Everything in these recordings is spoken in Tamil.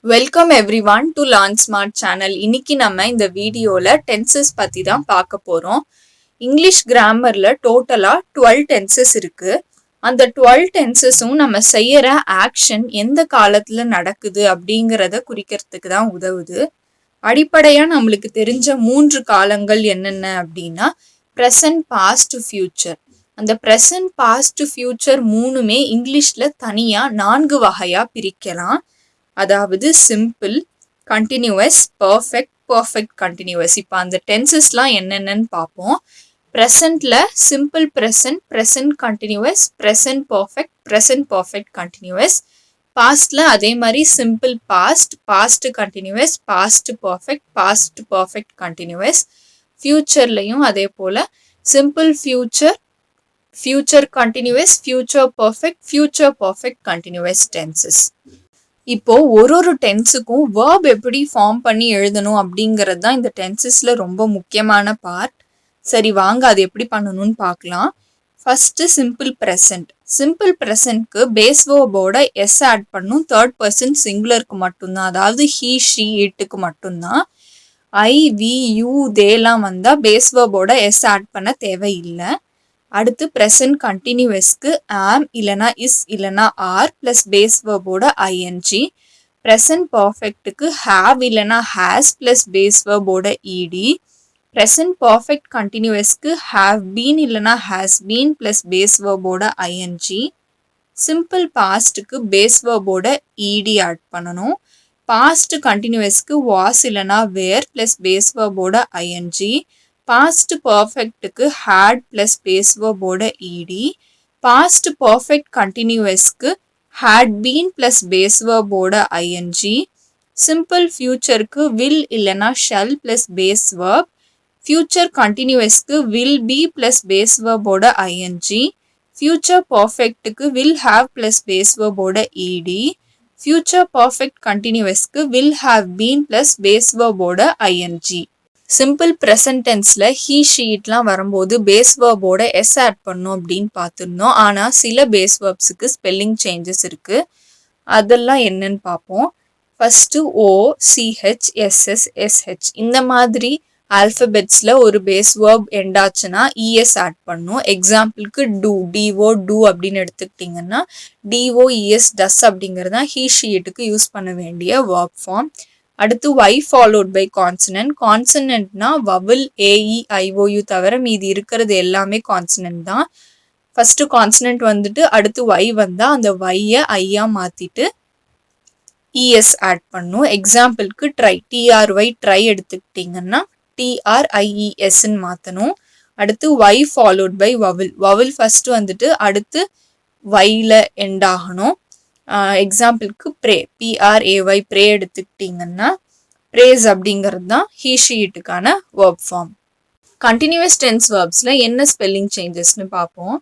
Welcome everyone to learn smart channel. இன்னைக்கு நம்ம இந்த வீடியோல டென்சஸ் பத்தி தான் பார்க்க போறோம். இங்கிலீஷ் கிராமர்ல டோட்டலா 12 டென்சஸ் இருக்கு. அந்த 12 டென்சஸும் நம்ம செய்யற ஆக்ஷன் எந்த காலத்துல நடக்குது அப்படிங்கிறத குறிக்கிறதுக்கு தான் உதவுது. அடிப்படையா நம்மளுக்கு தெரிஞ்ச 3 காலங்கள் என்னென்ன அப்படின்னா ப்ரெசன்ட், பாஸ்ட், ஃபியூச்சர். அந்த ப்ரெசன்ட், பாஸ்ட், ஃபியூச்சர் மூணுமே இங்கிலீஷ்ல தனியா 4 வகையா பிரிக்கலாம். அதாவது simple, continuous, perfect, perfect continuous. இப்போ அந்த டென்சஸ்லாம் என்னென்னு பார்ப்போம். ப்ரெசண்ட்ல simple present, present continuous, present perfect, present perfect continuous. பாஸ்ட்ல அதே மாதிரி simple past, past continuous, past perfect, past perfect continuous. ஃபியூச்சர்லையும் அதே போல் simple future, future continuous, future perfect, future perfect continuous tenses. இப்போ ஒரு டென்ஸுக்கும் வேர்ப் எப்படி ஃபார்ம் பண்ணி எழுதணும் அப்படிங்கிறது தான் இந்த டென்சஸ்ல ரொம்ப முக்கியமான பார்ட். சரி வாங்க அது எப்படி பண்ணணும்னு பார்க்கலாம். First simple present. சிம்பிள் ப்ரெசன்ட்க்கு பேஸ் வேர்போட எஸ் ஆட் பண்ணும். தேர்ட் பர்சன் சிங்குலருக்கு மட்டும்தான், அதாவது ஹீ, ஷீ, இட்டுக்கு மட்டும்தான். ஐ, வி, யூ, தேலாம் வந்தால் பேஸ் வேர்போட எஸ் ஆட் பண்ண தேவையில்லை. அடுத்து ப்ரெசன்ட் கண்டினியூவஸ்க்கு ஆம் இல்லைனா இஸ் இல்லைனா ஆர் ப்ளஸ் பேஸ் வேர்போட ஐஎன்ஜி. ப்ரெசன்ட் பர்ஃபெக்ட்டுக்கு ஹாவ் இல்லைனா ஹேஸ் ப்ளஸ் பேஸ் வேர்போட இடி. ப்ரெசன்ட் பர்ஃபெக்ட் கண்டினியூவஸ்க்கு ஹாவ் பீன் இல்லைனா ஹேஸ் பீன் ப்ளஸ் பேஸ் வேர்போட ஐஎன்ஜி. சிம்பிள் பாஸ்ட்டுக்கு பேஸ் வேர்போட இடி ஆட் பண்ணணும். பாஸ்ட் கண்டினியூவஸ்க்கு வாஸ் இல்லைனா வேர் ப்ளஸ் பேஸ் வேர்போட ஐஎன்ஜி. பாஸ்ட் பர்ஃபெக்ட்டுக்கு ஹேட் ப்ளஸ் பேஸ் வேர்போட இடி. பாஸ்ட் பர்ஃபெக்ட் கண்டினியூவஸ்க்கு ஹேட் பீன் ப்ளஸ் பேஸ் வேர்போட ஐஎன்ஜி. சிம்பிள் ஃபியூச்சருக்கு வில் இல்லைனா shall plus base verb. Future கண்டினியூவஸ்க்கு வில் பி ப்ளஸ் பேஸ் வேர்போட ஐஎன்ஜி. ஃபியூச்சர் பர்ஃபெக்ட்டுக்கு வில் ஹாவ் ப்ளஸ் பேஸ் வேர்போட இடி. ஃபியூச்சர் பர்ஃபெக்ட் கண்டினியூவஸ்க்கு will have been plus base வேர்போட ஐஎன்ஜி. சிம்பிள் ப்ரெசன்ட் டென்ஸில் ஹீ, ஷீட்லாம் வரும்போது பேஸ் வேர்போட எஸ் ஆட் பண்ணும் அப்படின்னு பார்த்துருந்தோம். ஆனால் சில பேஸ் வேர்ப்ஸுக்கு ஸ்பெல்லிங் சேஞ்சஸ் இருக்குது. அதெல்லாம் என்னன்னு பார்ப்போம். ஃபஸ்ட்டு ஓ, சிஹெச், எஸ்எஸ், எஸ்ஹெச் இந்த மாதிரி ஆல்ஃபபெட்ஸில் ஒரு பேஸ் வேர்ப் எண்டாச்சுன்னா இஎஸ் ஆட் பண்ணும். எக்ஸாம்பிளுக்கு டூ, டிஓ, டூ அப்படின்னு எடுத்துக்கிட்டிங்கன்னா டிஓ, இஎஸ், டஸ் அப்படிங்கிறது தான் ஹீ, ஷீட்டுக்கு யூஸ் பண்ண வேண்டிய வேர்ப் ஃபார்ம். அடுத்து ஒய் ஃபாலோட் பை கான்சனன்ட். கான்சனன்ட்னா வவல், ஏஇ, ஐஓயு தவிர மீதி இருக்கிறது எல்லாமே கான்சனன்ட் தான். ஃபஸ்ட்டு கான்சனன்ட் வந்துட்டு அடுத்து ஒய் வந்தால் அந்த ஒய்யை ஐயா மாற்றிட்டு இஎஸ் ஆட் பண்ணும். எக்ஸாம்பிளுக்கு ட்ரை, டிஆர்ஒய் ட்ரை எடுத்துக்கிட்டிங்கன்னா டிஆர்ஐஇஎஸ்ன்னு மாற்றணும். அடுத்து Y followed by vowel. Vowel first வந்துட்டு அடுத்து ஒய்யில் எண்ட் ஆகணும். எக்ஸாம்பிளுக்கு ப்ரே, பிஆர்ஏஒய் ப்ரே எடுத்துக்கிட்டிங்கன்னா ப்ரேஸ் அப்படிங்கிறது தான் ஹீ, ஷீட்டுக்கான வேர்ப் ஃபார்ம். கண்டினியூவஸ் டென்ஸ் வேர்ப்ஸில் என்ன ஸ்பெல்லிங் சேஞ்சஸ்னு பார்ப்போம்.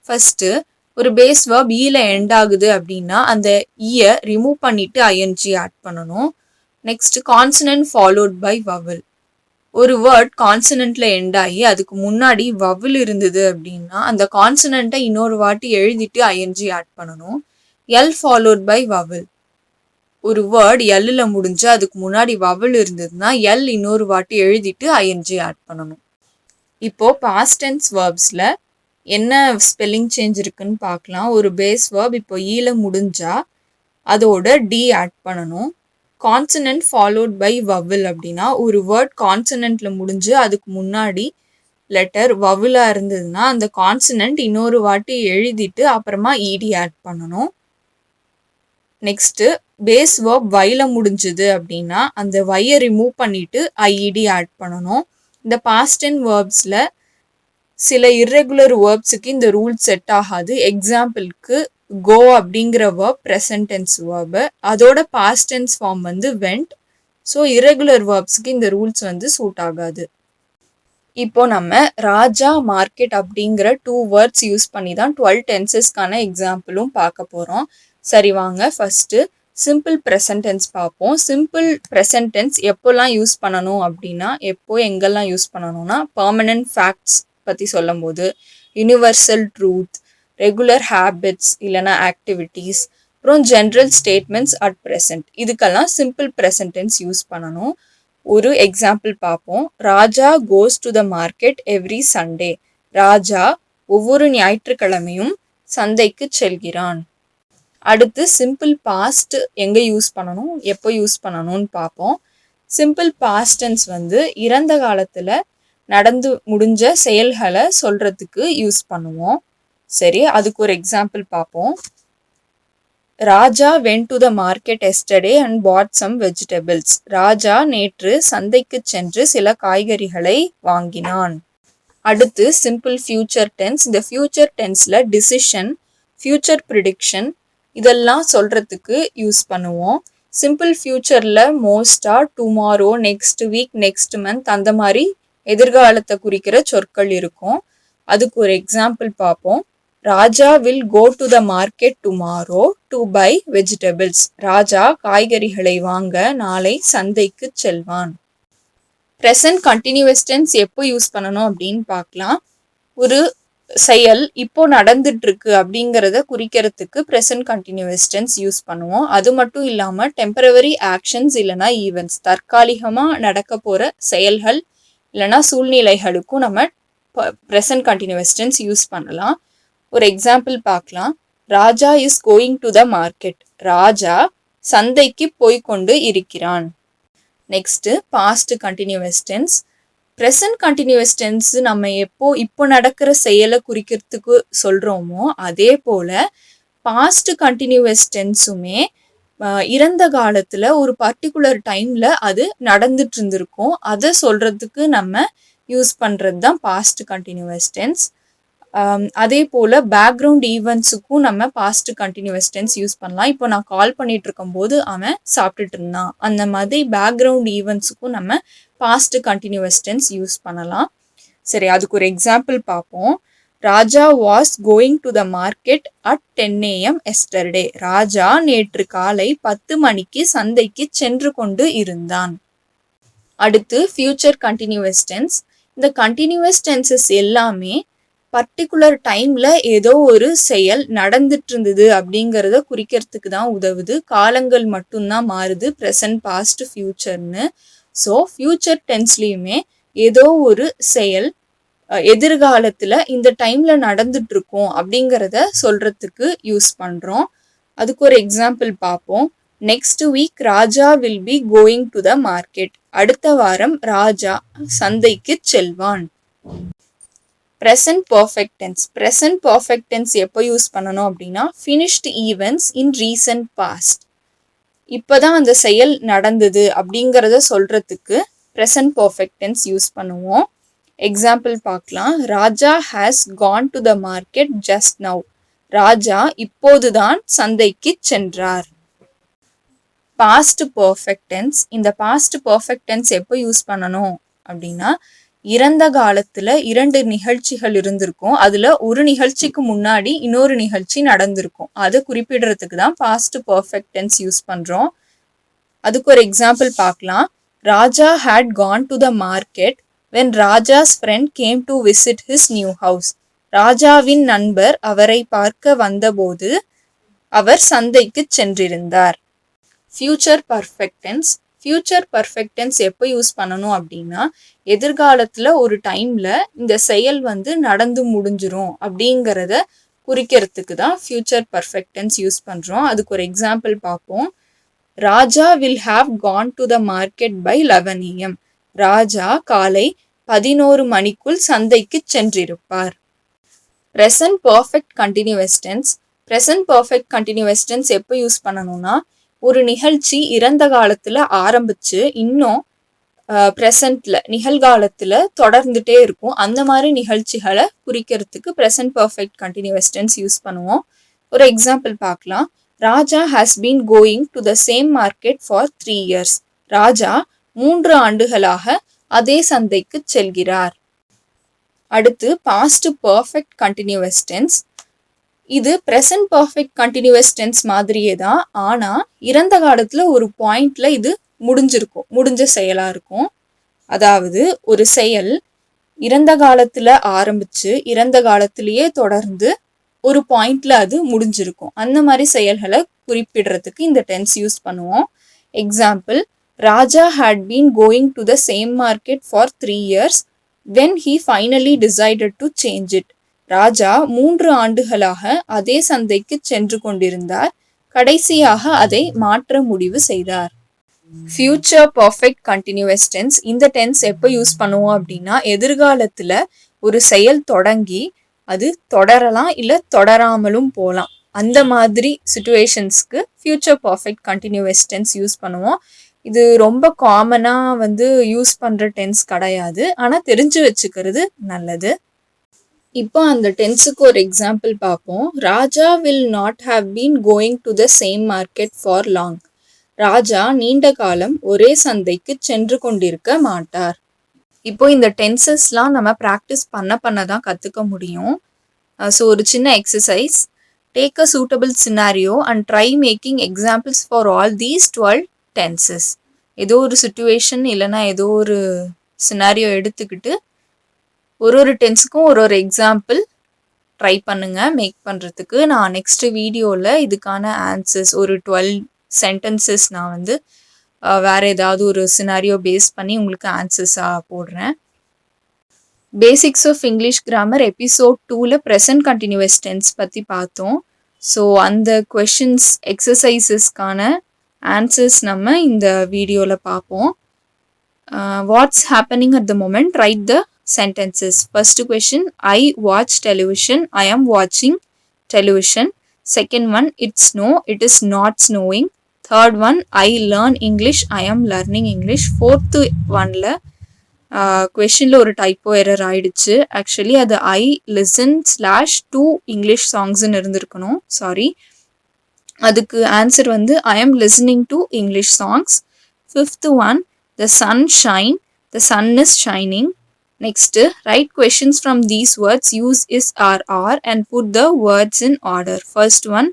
ஃபஸ்ட்டு ஒரு பேஸ் வேர்ப் ஈல எண்ட் ஆகுது அப்படின்னா அந்த ஈயை ரிமூவ் பண்ணிவிட்டு ஐஎன்ஜி ஆட் பண்ணணும். Next consonant followed by vowel. ஒரு வேர்ட் கான்சனன்ட்ல எண்ட் ஆகி அதுக்கு முன்னாடி வவல் இருந்தது அப்படின்னா அந்த கான்சனன்ட்டை இன்னொரு வாட்டி எழுதிட்டு ஐஎன்ஜி ஆட் பண்ணணும். L followed by vowel. ஒரு வேர்ட் எல்லில் முடிஞ்சு அதுக்கு முன்னாடி வவல் இருந்ததுன்னா எல் இன்னொரு வாட்டி எழுதிட்டு ஐஎன்ஜி ஆட் பண்ணணும். இப்போது பாஸ்ட் டென்ஸ் வேர்ப்ஸில் என்ன ஸ்பெல்லிங் சேஞ்ச் இருக்குன்னு பார்க்கலாம். ஒரு பேஸ் வேர்ப் இப்போ ஈல முடிஞ்சா அதோட டி ஆட் பண்ணணும். கான்சனன்ட் ஃபாலோட் பை வவல் அப்படின்னா ஒரு வேர்ட் கான்சனன்ட்ல முடிஞ்சு அதுக்கு முன்னாடி லெட்டர் வவலாக இருந்ததுன்னா அந்த கான்சனன்ட் இன்னொரு வாட்டி எழுதிட்டு அப்புறமா இடி ஆட் பண்ணணும். நெக்ஸ்ட்டு பேஸ் வேர்ப் வைல முடிஞ்சுது அப்படின்னா அந்த வையை ரிமூவ் பண்ணிவிட்டு ஐஇடி ஆட் பண்ணணும். இந்த பாஸ்ட் டென்ஸ் வேர்ப்ஸில் சில இர்ரெகுலர் வேர்ப்ஸுக்கு இந்த ரூல் செட் ஆகாது. எக்ஸாம்பிளுக்கு கோ அப்படிங்கிற வேர்ப் ப்ரெசன்ட் டென்ஸ் வேர்பு, அதோட பாஸ்ட் டென்ஸ் ஃபார்ம் வந்து வெண்ட். ஸோ இர்ரெகுலர் வேர்ப்ஸுக்கு இந்த ரூல்ஸ் வந்து சூட் ஆகாது. இப்போ நம்ம ராஜா, மார்க்கெட் அப்படிங்கிற 2 வேர்ட்ஸ் யூஸ் பண்ணி தான் 12 டென்சஸ்க்கான எக்ஸாம்பிளும் பார்க்க போகிறோம். சரி வாங்க ஃபஸ்ட்டு சிம்பிள் ப்ரெசன்ட் டென்ஸ் பார்ப்போம். சிம்பிள் ப்ரெசன்ட் டென்ஸ் எப்போல்லாம் யூஸ் பண்ணணும் அப்படின்னா எங்கெல்லாம் யூஸ் பண்ணணும்னா பர்மனன்ட் ஃபேக்ட்ஸ் பற்றி சொல்லும் போது, யூனிவர்சல் ட்ரூத், ரெகுலர் ஹேபிட்ஸ் இல்லைனா ஆக்டிவிட்டீஸ், அப்புறம் ஜென்ரல் ஸ்டேட்மெண்ட்ஸ் அட் ப்ரெசன்ட், இதுக்கெல்லாம் சிம்பிள் ப்ரெசன்ட் டென்ஸ் யூஸ் பண்ணணும். ஒரு எக்ஸாம்பிள் பார்ப்போம். Raja goes to the market every Sunday. Raja ஒவ்வொரு ஞாயிற்றுக்கிழமையும் சந்தைக்கு செல்கிறான். அடுத்து சிம்பிள் பாஸ்ட் எங்கே யூஸ் பண்ணணும், எப்போ யூஸ் பண்ணணும்னு பார்ப்போம். சிம்பிள் பாஸ்ட் டென்ஸ் வந்து இறந்த காலத்தில் நடந்து முடிஞ்ச செயல்களை சொல்கிறதுக்கு யூஸ் பண்ணுவோம். சரி, அதுக்கு ஒரு எக்ஸாம்பிள் பார்ப்போம். ராஜா went to the market yesterday and bought some vegetables. ராஜா நேற்று சந்தைக்கு சென்று சில காய்கறிகளை வாங்கினான். அடுத்து சிம்பிள் ஃபியூச்சர் டென்ஸ். இந்த ஃபியூச்சர் டென்ஸில் டிசிஷன், ஃபியூச்சர் ப்ரிடிக்ஷன் இதெல்லாம் சொல்கிறதுக்கு யூஸ் பண்ணுவோம். சிம்பிள் ஃபியூச்சரில் மோஸ்டாக, tomorrow, next week, next month அந்த மாதிரி எதிர்காலத்தை குறிக்கிற சொற்கள் இருக்கும். அதுக்கு ஒரு எக்ஸாம்பிள் பார்ப்போம். Raja will go to the market tomorrow to buy vegetables. Raja காய்கறிகளை வாங்க நாளை சந்தைக்கு செல்வான். ப்ரெசன்ட் கண்டினியூஸ் டென்ஸ் எப்போ யூஸ் பண்ணணும் அப்படின்னு பார்க்கலாம். ஒரு செயல் இப்போ நடந்துட்டு இருக்கு அப்படிங்கிறத குறிக்கிறதுக்கு ப்ரெசன்ட் கண்டினியூஸ் டென்ஸ் யூஸ் பண்ணுவோம். அது மட்டும் இல்லாமல் டெம்பரவரி ஆக்ஷன்ஸ் இல்லைனா ஈவெண்ட்ஸ், தற்காலிகமாக நடக்க போகிற செயல்கள் இல்லைனா சூழ்நிலைகளுக்கும் நம்ம ப்ரெசன்ட் கண்டினியூஸ் டென்ஸ் யூஸ் பண்ணலாம். ஒரு எக்ஸாம்பிள் பார்க்கலாம். Raja is going to the market. Raja சந்தைக்கு போய்கொண்டு இருக்கிறான். Next past continuous tense. Present continuous tense நம்ம இப்போ நடக்கிற செயலை குறிக்கிறதுக்கு சொல்கிறோமோ அதே போல் பாஸ்ட் கண்டினியூஸ் டென்ஸுமே இறந்த காலத்தில் ஒரு பர்டிகுலர் டைமில் அது நடந்துட்டு இருந்திருக்கும், அதை சொல்கிறதுக்கு நம்ம யூஸ் பண்ணுறது தான் பாஸ்ட் கண்டினியூஸ் டென்ஸ். அதே போல் பேக்ரவுண்ட் ஈவெண்ட்ஸுக்கும் நம்ம பாஸ்ட் கண்டினியூஸ் டென்ஸ் யூஸ் பண்ணலாம். இப்போ நான் கால் பண்ணிட்டு இருக்கும்போது அவன் சாப்பிட்டுட்டு இருந்தான், அந்த மாதிரி பேக்ரவுண்ட் ஈவெண்ட்ஸுக்கும் நம்ம பாஸ்ட் கண்டினியூஸ் டென்ஸ் யூஸ் பண்ணலாம். சரி, அதுக்கு ஒரு எக்ஸாம்பிள் பார்ப்போம். Raja was going to the market at 10 AM yesterday. Raja நேற்று காலை 10 மணிக்கு சந்தைக்கு சென்று கொண்டு இருந்தான். அடுத்து ஃபியூச்சர் கண்டினியூஸ் டென்ஸ். இந்த கண்டினியூஸ் டென்சஸ் எல்லாமே பர்டிகுலர் டைமில் ஏதோ ஒரு செயல் நடந்துட்டு இருந்தது அப்படிங்கிறத குறிக்கிறதுக்கு தான் உதவுது. காலங்கள் மட்டும்தான் மாறுது, ப்ரெசன்ட், பாஸ்ட், ஃபியூச்சர்னு. ஸோ ஃபியூச்சர் டென்ஸ்லேயுமே ஏதோ ஒரு செயல் எதிர்காலத்தில் இந்த டைமில் நடந்துட்டு இருக்கும் அப்படிங்கிறத சொல்கிறதுக்கு யூஸ் பண்ணுறோம். அதுக்கு ஒரு எக்ஸாம்பிள் பார்ப்போம். Next week Raja will be going to the market. அடுத்த வாரம் ராஜா சந்தைக்கு செல்வான். Present perfect tense. Present perfect tense எப்போ யூஸ் பண்ணணும் அப்படின்னா finished events in recent past. இப்போ தான் அந்த செயல் நடந்தது அப்படிங்கிறத சொல்கிறதுக்கு ப்ரெசன்ட் பர்ஃபெக்ட் டென்ஸ் யூஸ் பண்ணுவோம். எக்ஸாம்பிள் பார்க்கலாம். Raja has gone to the market just now. Raja இப்போதுதான் சந்தைக்கு சென்றார். Past perfect tense. இந்த பாஸ்ட் பர்ஃபெக்ட் டென்ஸ் எப்போ யூஸ் பண்ணணும் அப்படின்னா இறந்த காலத்தில் 2 நிகழ்ச்சிகள் இருந்திருக்கும், அதில் ஒரு நிகழ்ச்சிக்கு முன்னாடி இன்னொரு நிகழ்ச்சி நடந்திருக்கும், அதை குறிப்பிடுறதுக்கு தான் பாஸ்ட் பர்ஃபெக்ட் டென்ஸ் யூஸ் பண்ணுறோம். அதுக்கு ஒரு எக்ஸாம்பிள் பார்க்கலாம். Raja had gone to the market when Raja's friend came to visit his new house. ராஜாவின் நண்பர் அவரை பார்க்க வந்தபோது அவர் சந்தைக்கு சென்றிருந்தார். Future perfect tense. Future perfect tense எப்போ யூஸ் பண்ணணும் அப்படின்னா எதிர்காலத்தில் ஒரு டைமில் இந்த செயல் வந்து நடந்து முடிஞ்சிரும் அப்படிங்கிறத குறிக்கிறதுக்கு தான் ஃபியூச்சர் பர்ஃபெக்ட் டென்ஸ் யூஸ் பண்ணுறோம். அதுக்கு ஒரு எக்ஸாம்பிள் பார்ப்போம். Raja will have gone to the market by 11 AM. Raja காலை 11 மணிக்குள் சந்தைக்கு சென்றிருப்பார். Present perfect continuous tense. Present perfect continuous tense எப்போ யூஸ் பண்ணணும்னா ஒரு நிகழ்ச்சி இறந்த காலத்தில் ஆரம்பித்து இன்னும் ப்ரெசண்ட்டில் நிகழ்காலத்தில் தொடர்ந்துட்டே இருக்கும், அந்த மாதிரி நிகழ்ச்சிகளை குறிக்கிறதுக்கு present perfect continuous tense use பண்ணுவோம். ஒரு எக்ஸாம்பிள் பார்க்கலாம். Raja has been going to the same market for 3 years. Raja 3 ஆண்டுகளாக அதே சந்தைக்கு செல்கிறார். அடுத்து பாஸ்ட் பர்ஃபெக்ட் கண்டினியூஸ் டென்ஸ். இது ப்ரெசன்ட் பர்ஃபெக்ட் கண்டினியூஸ் டென்ஸ் மாதிரியே தான், ஆனால் இறந்த காலத்தில் ஒரு பாயிண்டில் இது முடிஞ்ச செயலாக இருக்கும். அதாவது ஒரு செயல் இறந்த காலத்தில் ஆரம்பித்து இறந்த காலத்திலேயே தொடர்ந்து ஒரு பாயிண்டில் அது முடிஞ்சிருக்கும், அந்த மாதிரி செயல்களை குறிப்பிடுறதுக்கு இந்த டென்ஸ் யூஸ் பண்ணுவோம். Example, Raja had been going to the same market for 3 years when he finally decided to change it. ராஜா 3 ஆண்டுகளாக அதே சந்தைக்கு சென்று கொண்டிருந்தார். கடைசியாக அதை மாற்ற முடிவு செய்தார். Future perfect continuous tense. இந்த டென்ஸ் எப்போ யூஸ் பண்ணுவோம் அப்படின்னா, எதிர்காலத்தில் ஒரு செயல் தொடங்கி அது தொடரலாம் இல்லை தொடராமலும் போகலாம். அந்த மாதிரி சிச்சுவேஷன்ஸ்க்கு future perfect continuous tense use பண்ணுவோம். இது ரொம்ப காமனாக யூஸ் பண்ணுற டென்ஸ் கிடையாது, ஆனால் தெரிஞ்சு வச்சுக்கிறது நல்லது. இப்போ அந்த டென்ஸுக்கு ஒரு எக்ஸாம்பிள் பார்ப்போம். Raja will not have been going to the same market for long. Raja நீண்ட காலம் ஒரே சந்தைக்கு சென்று கொண்டிருக்க மாட்டார். இப்போ இந்த டென்சஸ்லாம் நம்ம ப்ராக்டிஸ் பண்ண தான் கற்றுக்க முடியும். ஸோ ஒரு சின்ன exercise, take a suitable scenario and try making examples for all these 12 tenses. ஏதோ ஒரு சுச்சுவேஷன் இல்லைனா ஏதோ ஒரு சினாரியோ எடுத்துக்கிட்டு ஒரு டென்ஸுக்கும் ஒரு எக்ஸாம்பிள் ட்ரை பண்ணுங்கள் மேக் பண்ணுறதுக்கு. நான் நெக்ஸ்ட் வீடியோவில் இதுக்கான ஆன்சர்ஸ் ஒரு 12 சென்டென்சஸ் நான் வேறு ஏதாவது ஒரு சினாரியோ பேஸ் பண்ணி உங்களுக்கு ஆன்சர்ஸாக போடுறேன். Basics of English grammar episode 2ல் ப்ரெசன்ட் கண்டினியூஸ் டென்ஸ் பற்றி பார்த்தோம். ஸோ அந்த கொஷின்ஸ் எக்ஸசைசஸ்க்கான ஆன்சர்ஸ் நம்ம இந்த வீடியோவில் பார்ப்போம். What's happening at the moment, right the sentences. First question, I watch television, I am watching television. Second one, it's snow, it is not snowing. Third one, I learn English, I am learning English. Fourth one la questionல ஒரு டைப்போ எரர் ஆயிடுச்சு. ஆக்சுவலி அது I listen/to English songs இருந்திருக்கணும், சாரி. அதுக்கு answer I am listening to English songs. Fifth one, the sun shine, the sun is shining. Next, write questions from these words, use is or are and put the words in order. First one,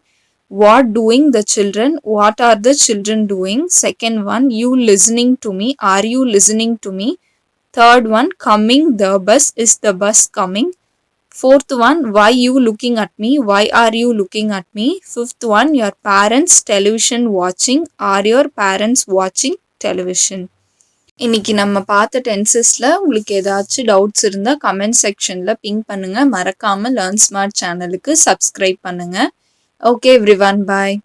what doing the children, what are the children doing? Second one, you listening to me, are you listening to me? Third one, coming the bus, is the bus coming? Fourth one, why you looking at me, why are you looking at me? Fifth one, your parents television watching, are your parents watching television? இன்னைக்கு நம்ம பார்த்த டென்சஸில் உங்களுக்கு ஏதாச்சும் டவுட்ஸ் இருந்தால் கமெண்ட் செக்ஷனில் பிங் பண்ணுங்கள். மறக்காமல் லேர்ன் ஸ்மார்ட் சேனலுக்கு சப்ஸ்கிரைப் பண்ணுங்கள். ஓகே எவ்ரிவன், பாய்.